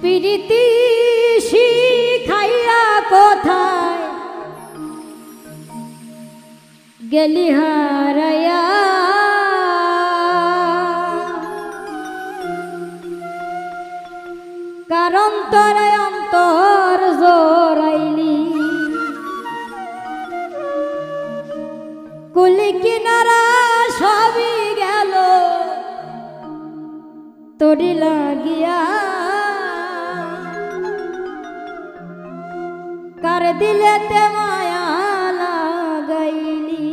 প্রীতি শিখাইয়া কোথায় গেলি হারাইয়া, কারণ তোরে অন্তর জোরাইলি, কুলি কিনারা সবই গেল তোরি লাগিয়া, কার দিলেতে মায়া লাগাইলি।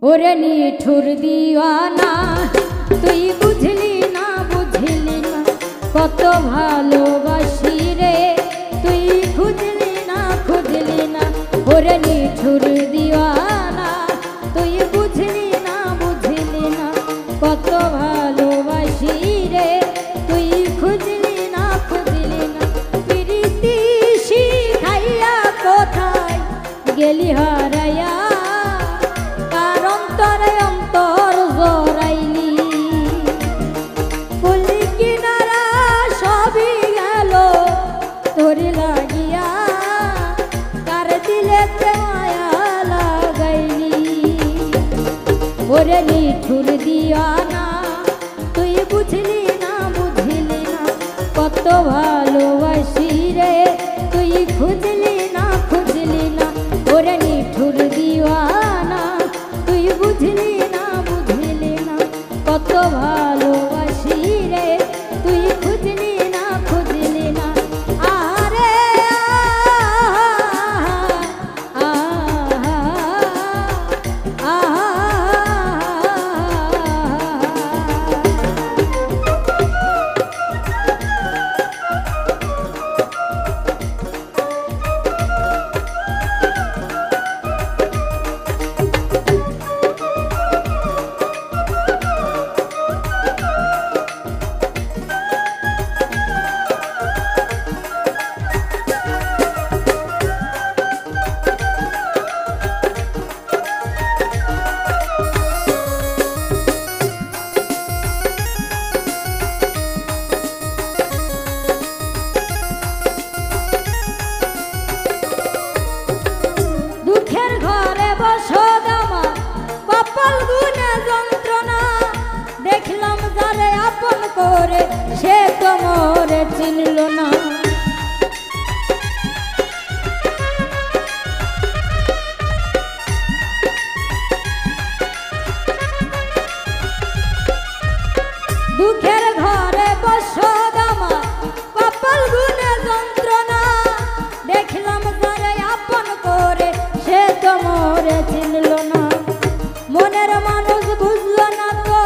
ওরে নিঠুর দিওয়ানা তুই বুঝলি না বুঝলি না কত ভালোবাসি রে, তুই খুঁজলি না খুঁজলি না। ওরে নিঠুর দিওয়ানা তুই বুঝলি না বুঝলি না কত ভালোবাসি রে, তুই খুঁজলি না খুঁজলি না। প্রীতি শিখাইয়া কোথায় গেলি হারাইয়া, কারণ তোরে অন্তর জোরাইলি, কুলি কিনারা সবই গেল তোরে লাগিয়া, কার দিলেতে মায়া লাগাইলি। ওরে নিঠুর দিওয়ানা তুই বুঝলি না বুঝলি না কত ভালোবাসি রে, তুই খুঁজলি না খুঁজলি না। ওরে নিঠুর দিওয়ানা তুই বুঝলি না বুঝলি না কত ভালোবাসি রে, তুই খুঁজলি না খুঁজলি না। আরে কপাল গুনে যন্ত্রণা দেখলাম যারে আপন করে সে তো মোরে চিনল না। দুঃখের ঘরে বসদামা কপাল গুনে যন্ত্রণা দেখলাম যারে আপন করে সে তো মোরে চিনল না। মনের মানুষ বুঝলো না তো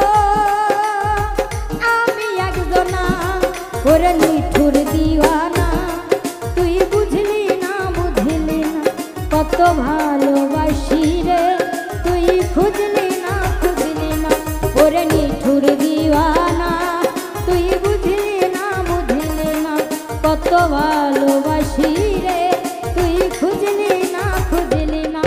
আমি একজনা, ওরে নিঠুর দিওয়ানা তুই বুঝলি না বুঝলি না কত ভালোবাসি রে, তুই খুঁজলি না খুঁজলি না। ওরে নিঠুর দিওয়ানা তুই বুঝলি না বুঝলি না কত ভালোবাসি রে, তুই খুঁজলি না খুঁজলি না।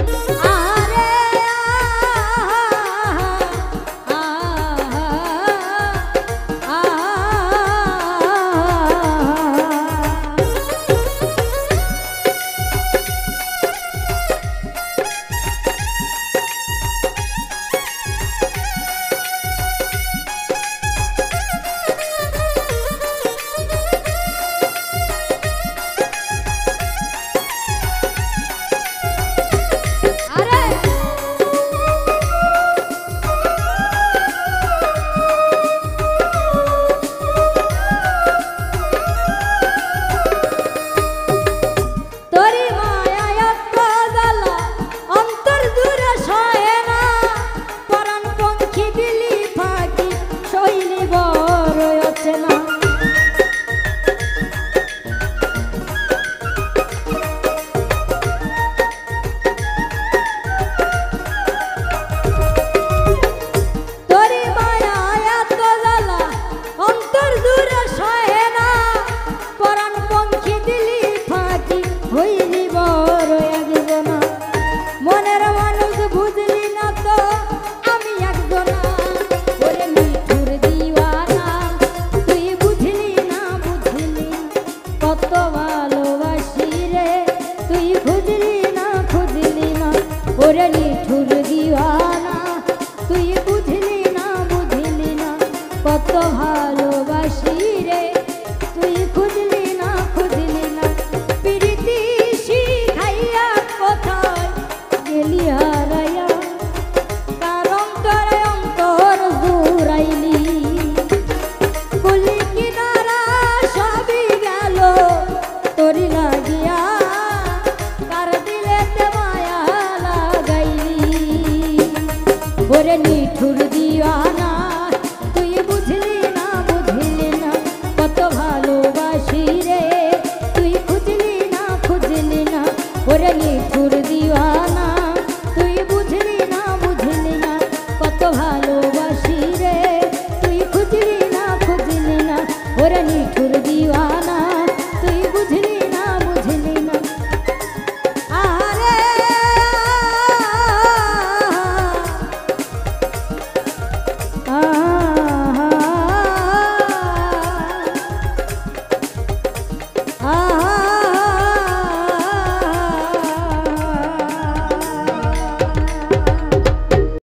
দিওয়ানা